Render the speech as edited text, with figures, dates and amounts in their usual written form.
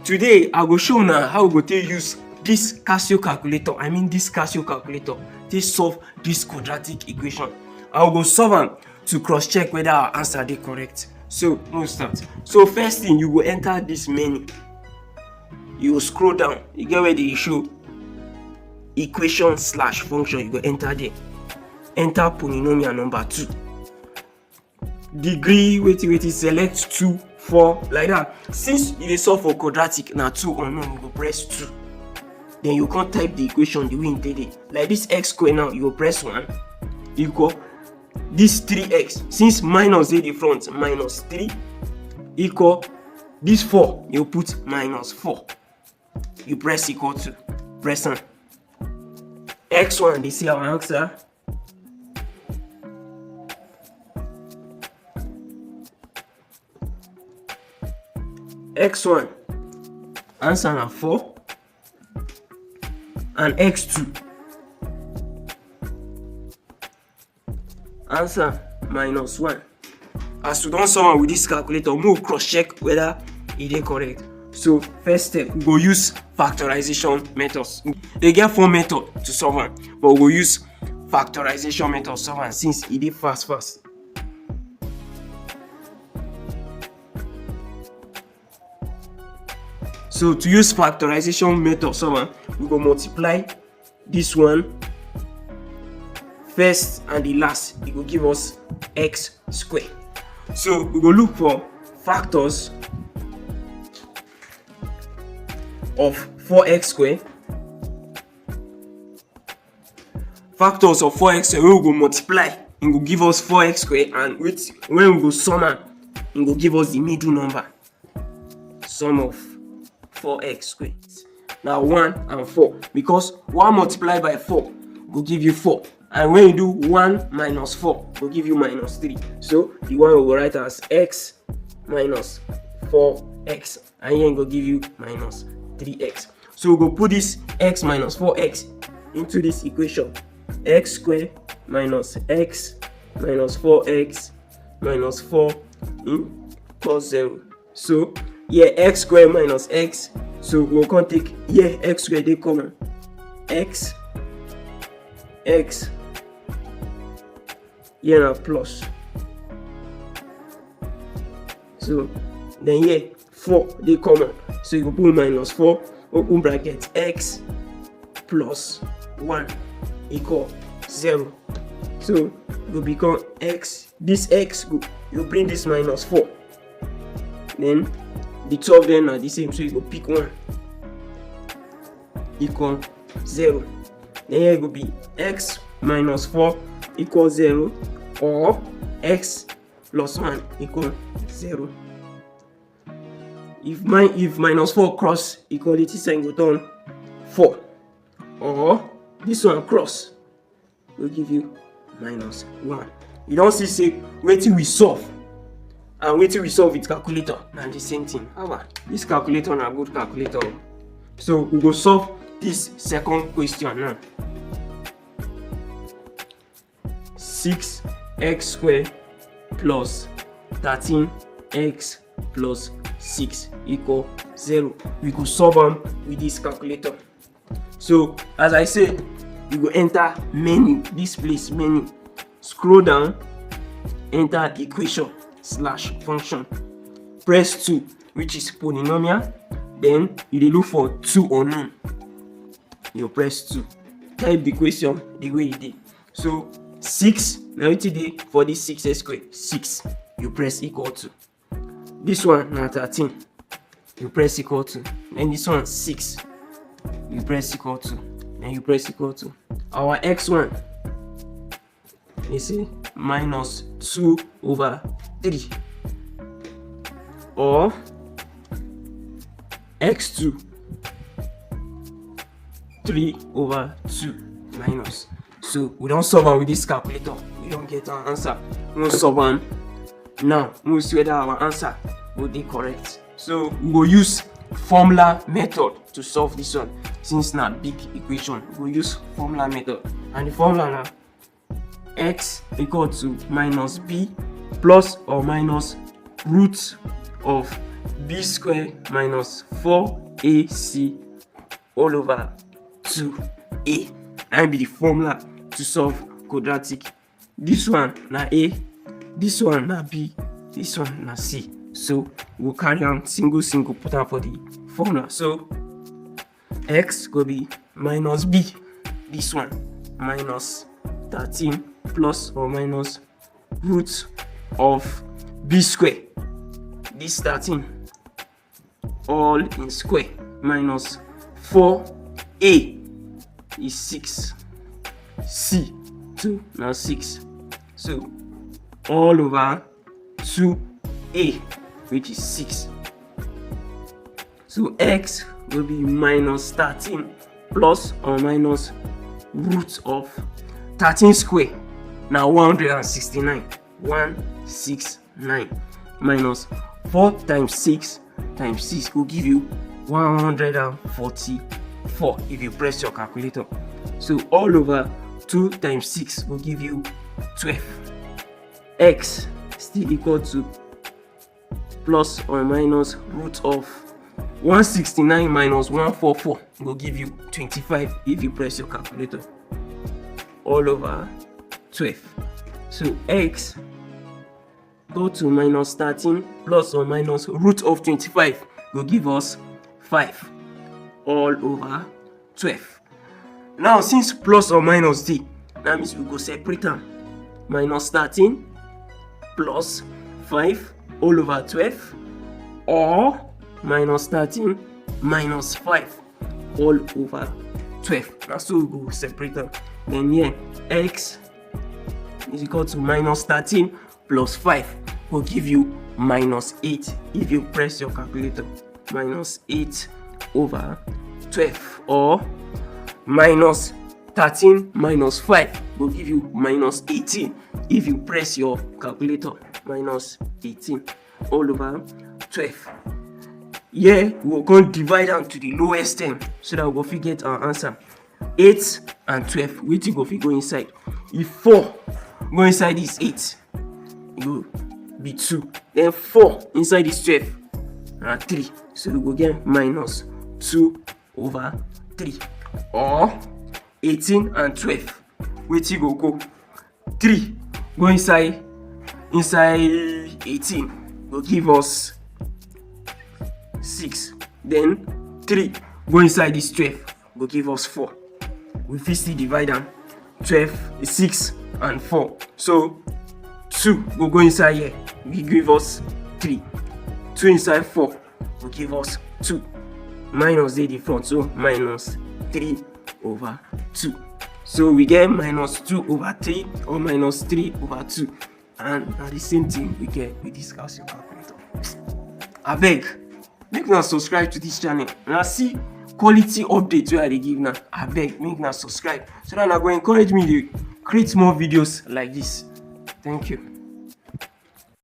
today I go show now how we go take use this Casio calculator, to solve this quadratic equation. I will go solve am to cross check whether our answer dey correct. So let's start. So first thing, you go enter this menu, you go scroll down, you get where they show equation slash function, you go enter there, enter polynomial number 2, degree, wait, select 2, 4, like that. Since you dey solve for quadratic, na 2 unknown, you go press 2. Then you can't type the equation the way you did it. Like this x square now, you go press 1 equal this 3x. Since minus dey the front, minus 3 equal this 4, you put minus 4. You press equal to, press on x1, they see our answer. X1 answer na 4 and x2 answer minus 1. As we don solve am with this calculator, we will cross check whether it is correct. So first step, we go use factorization methods. They get 4 methods to solve am, but we go use factorization method to solve am since it is fast. So to use factorization method solve am, we go multiply this one first and the last. It will give us x square. So we go look for factors of 4x square. Factors of 4x square, we go multiply, it will give us 4x square, and when we go sum am, it will give us the middle number. Sum of 4x square. Now 1 and 4, because 1 multiplied by 4 will give you 4, and when you do 1 minus 4 will give you minus 3. So the one we will write as x minus 4x, and here it will give you minus 3x. So we go put this x minus 4x into this equation. X square minus x minus 4x minus 4 equals 0. So here x square minus x, so we will take here x square dey common, x here na plus, so then here 4 dey common, so you go put minus 4, open bracket, x plus 1 equal 0. So it will become x, this x go, you bring this minus 4, then the two of them are the same, so you go pick 1 equal 0. Then here it will be x minus 4 equals 0, or x plus 1 equal 0. If minus 4 cross equality sign, go turn 4, or this one cross will give you minus 1. You don't see wetin we solve and wetin we solve with calculator na the same thing. However, this calculator na good calculator. So we go solve this second question now. 6x squared plus 13x plus 6 equal 0. We go solve them with this calculator. So as I said, you go enter menu, this place menu, scroll down, enter equation slash function, press 2, which is polynomial. Then you dey look for 2 unknown, you press 2, type the question the way it did. So 6, now wetin dey for this 6x squared, 6, you press equal to. This one now 13, you press equal to. Then this one 6, you press equal to. Then you press equal to. Our x1, you see, minus 2 over 3, or x2, 3 over 2 minus. So we don't solve them with this calculator, we don't get our answer. We will solve them now, we will see whether our answer will be correct. So we will use formula method to solve this one. Since na big equation, we will use formula method, and the formula now x equal to minus b plus or minus root of b square minus 4ac all over 2a. And be the formula to solve quadratic. This one na a, this one na b, this one na c. So we'll carry on single put am for the formula. So x go be minus b, this one minus 13 plus or minus root of b square, this 13 all in square, minus 4a is 6, c 2 now 6, so all over 2a, which is 6. So x will be minus 13 plus or minus root of 13 square, now 169, 169 minus 4 times 6 times 6 will give you 144 if you press your calculator. So all over 2 times 6 will give you 12. X still equal to plus or minus root of 169 minus 144 will give you 25 if you press your calculator. All over 12. So x go to minus 13 plus or minus root of 25 will give us 5 all over 12. Now since plus or minus d, that means we go separate them. Minus 13 plus 5 all over 12, or minus 13 minus 5 all over 12. Now so we go separate them. Then here x is equal to minus 13 plus 5 will give you minus 8 if you press your calculator. Minus 8 over 12, or minus 13 minus 5 will give you minus 18 if you press your calculator. Minus 18 all over 12. Here we're going to divide them to the lowest term so that we'll get our answer. 8 and 12, which will go inside. If 4 go inside this 8, it will be 2. Then 4 inside this 12 and 3. So we will get minus 2 over 3. Or 18 and 12, which will go 3 go inside 18 will give us 6. Then 3 go inside this 12 will give us 4. We still divide them. 12 is 6 and 4. So 2 will go inside here, will give us 3. 2 inside 4 will give us 2. Minus the front, so minus 3 over 2. So we get minus 2 over 3 or minus 3 over 2. And the same thing we get with this Casio calculator. I beg, make now subscribe to this channel. And I see quality updates where they give now. I beg, make now subscribe so that I go encourage me to create more videos like this. Thank you.